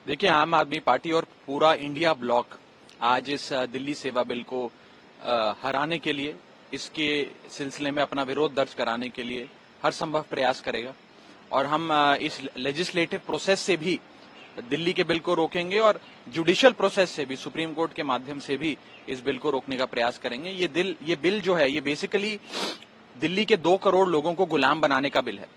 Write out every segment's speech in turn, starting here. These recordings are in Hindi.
देखिए, आम आदमी पार्टी और पूरा इंडिया ब्लॉक आज इस दिल्ली सेवा बिल को हराने के लिए, इसके सिलसिले में अपना विरोध दर्ज कराने के लिए हर संभव प्रयास करेगा। और हम इस लेजिस्लेटिव प्रोसेस से भी दिल्ली के बिल को रोकेंगे और जुडिशियल प्रोसेस से भी, सुप्रीम कोर्ट के माध्यम से भी इस बिल को रोकने का प्रयास करेंगे। ये बिल जो है, ये बेसिकली दिल्ली के 2 करोड़ लोगों को गुलाम बनाने का बिल है।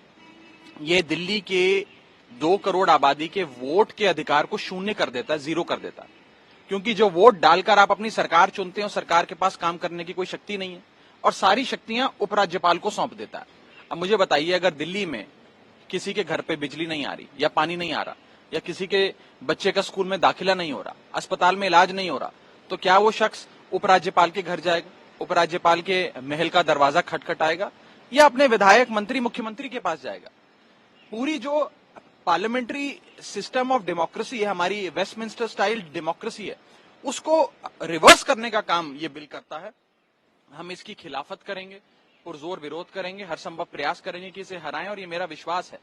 ये दिल्ली के 2 करोड़ आबादी के वोट के अधिकार को शून्य कर देता है, जीरो कर देता है। क्योंकि जो वोट डालकर आप अपनी सरकार चुनते हो, सरकार के पास काम करने की कोई शक्ति नहीं है और सारी शक्तियां उपराज्यपाल को सौंप देता है। अब मुझे बताइए, अगर दिल्ली में किसी के घर पे बिजली नहीं आ रही या पानी नहीं आ रहा या किसी के बच्चे का स्कूल में दाखिला नहीं हो रहा, अस्पताल में इलाज नहीं हो रहा, तो क्या वो शख्स उपराज्यपाल के घर जाएगा, उपराज्यपाल के महल का दरवाजा खटखटाएगा या अपने विधायक, मंत्री, मुख्यमंत्री के पास जाएगा? पूरी जो पार्लियामेंट्री सिस्टम ऑफ डेमोक्रेसी है, हमारी वेस्टमिंस्टर स्टाइल डेमोक्रेसी है, उसको रिवर्स करने का काम ये बिल करता है। हम इसकी खिलाफत करेंगे, पुरजोर विरोध करेंगे, हर संभव प्रयास करेंगे कि इसे हराएं। और ये मेरा विश्वास है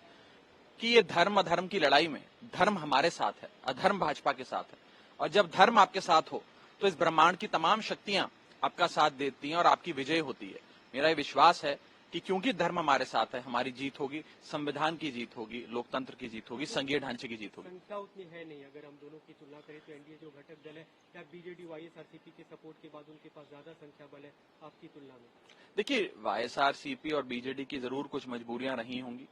कि ये धर्म अधर्म की लड़ाई में धर्म हमारे साथ है, अधर्म भाजपा के साथ है। और जब धर्म आपके साथ हो तो इस ब्रह्मांड की तमाम शक्तियां आपका साथ देती हैं और आपकी विजय होती है। मेरा ये विश्वास है कि क्योंकि धर्म हमारे साथ है, हमारी जीत होगी, संविधान की जीत होगी, लोकतंत्र की जीत होगी, संघीय ढांचे की जीत होगी। संख्या उतनी है नहीं, अगर हम दोनों की तुलना करें तो एनडीए जो घटक दल है या बीजेडी वाईएसआरसीपी के सपोर्ट के बाद उनके पास ज्यादा संख्या बल है आपकी तुलना में। देखिए, वाईएसआरसीपी और बीजेडी की जरूर कुछ मजबूरियां रही होंगी।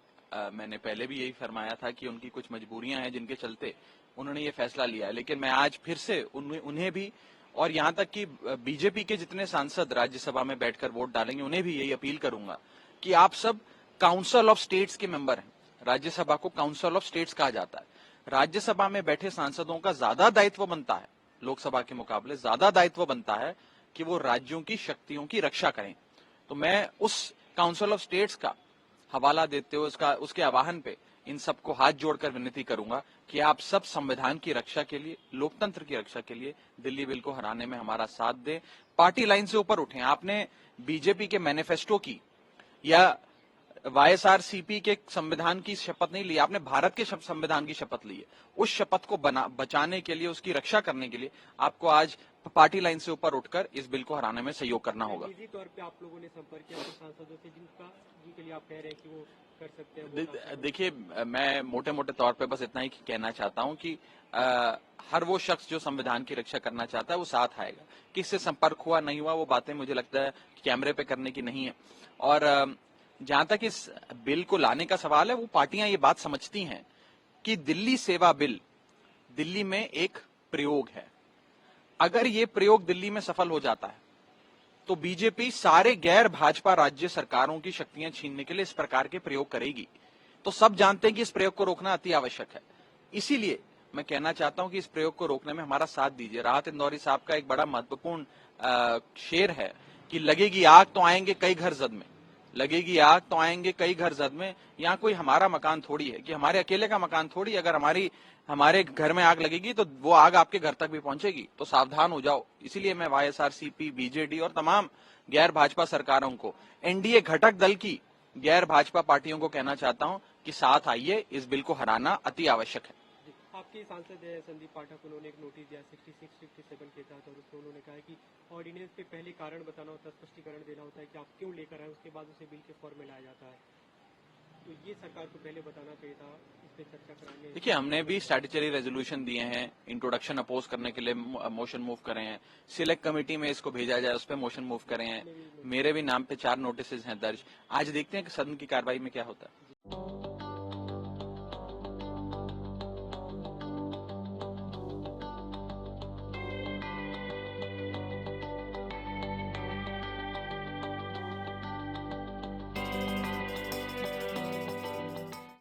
मैंने पहले भी यही फरमाया था कि उनकी कुछ मजबूरियां हैं जिनके चलते उन्होंने ये फैसला लिया है। लेकिन मैं आज फिर से उन्हें भी, और यहां तक कि बीजेपी के जितने सांसद राज्यसभा में बैठकर वोट डालेंगे, उन्हें भी यही अपील करूंगा कि आप सब काउंसिल ऑफ स्टेट्स के मेंबर हैं। राज्यसभा को काउंसिल ऑफ स्टेट्स कहा जाता है। राज्यसभा में बैठे सांसदों का ज्यादा दायित्व बनता है, लोकसभा के मुकाबले ज्यादा दायित्व बनता है कि वो राज्यों की शक्तियों की रक्षा करें। तो मैं उस काउंसिल ऑफ स्टेट्स का हवाला देते हुए उसके आह्वान पे इन सबको हाथ जोड़कर विनती करूंगा कि आप सब संविधान की रक्षा के लिए, लोकतंत्र की रक्षा के लिए दिल्ली बिल को हराने में हमारा साथ दें। पार्टी लाइन से ऊपर उठें। आपने बीजेपी के मैनिफेस्टो की या वाईएसआरसीपी के संविधान की शपथ नहीं ली, आपने भारत के संविधान की शपथ ली है। उस शपथ को बचाने के लिए, उसकी रक्षा करने के लिए आपको आज पार्टी लाइन से ऊपर उठकर इस बिल को हराने में सहयोग करना होगा। निजी तौर पे आप लोगों ने संपर्क किया सांसदों से जिनके लिए आप कह रहे हैं कि वो कर सकते हैं? देखिए, मैं मोटे मोटे तौर पे बस इतना ही कहना चाहता हूं कि हर वो शख्स जो संविधान की रक्षा करना चाहता है वो साथ आएगा। किससे संपर्क हुआ नहीं हुआ, वो बातें मुझे लगता है कैमरे पे करने की नहीं है। और जहां तक इस बिल को लाने का सवाल है, वो पार्टियां ये बात समझती हैं कि दिल्ली सेवा बिल दिल्ली में एक प्रयोग है। अगर ये प्रयोग दिल्ली में सफल हो जाता है तो बीजेपी सारे गैर भाजपा राज्य सरकारों की शक्तियां छीनने के लिए इस प्रकार के प्रयोग करेगी। तो सब जानते हैं कि इस प्रयोग को रोकना अति आवश्यक है। इसीलिए मैं कहना चाहता हूं कि इस प्रयोग को रोकने में हमारा साथ दीजिए। राहत इंदौरी साहब का एक बड़ा महत्वपूर्ण शेर है कि लगेगी आग तो आएंगे कई घर जद में, लगेगी आग तो आएंगे कई घर जद में। यहाँ कोई हमारा मकान थोड़ी है, कि हमारे अकेले का मकान थोड़ी। अगर हमारे घर में आग लगेगी तो वो आग आपके घर तक भी पहुंचेगी। तो सावधान हो जाओ। इसीलिए मैं वाईएसआरसीपी, बीजेडी और तमाम गैर भाजपा सरकारों को, एनडीए घटक दल की गैर भाजपा पार्टियों को कहना चाहता हूं कि साथ आइए, इस बिल को हराना अति आवश्यक है। आपके सांसद है संदीप पाठक, उन्होंने एक नोटिस दिया 66-67 के तहत, और उसमें उन्होंने कहा कि ऑर्डिनेंस पे पहले कारण बताना होता है, स्पष्टीकरण देना होता है कि आप क्यों लेकर आए, उसके बाद उसे बिल के फॉर्म में लाया जाता है। तो ये सरकार को पहले बताना चाहिए था, इस पे चर्चा कराने। देखिए, हमने भी स्टैट्यूटरी रेजोल्यूशन दिए हैं, इंट्रोडक्शन अपोज करने के लिए मोशन मूव करे हैं, सिलेक्ट कमेटी में इसको भेजा जाए, उस पर मोशन मूव करे हैं। मेरे भी नाम पे 4 नोटिस हैं दर्ज। आज देखते हैं कि सदन की कार्रवाई में क्या होता है।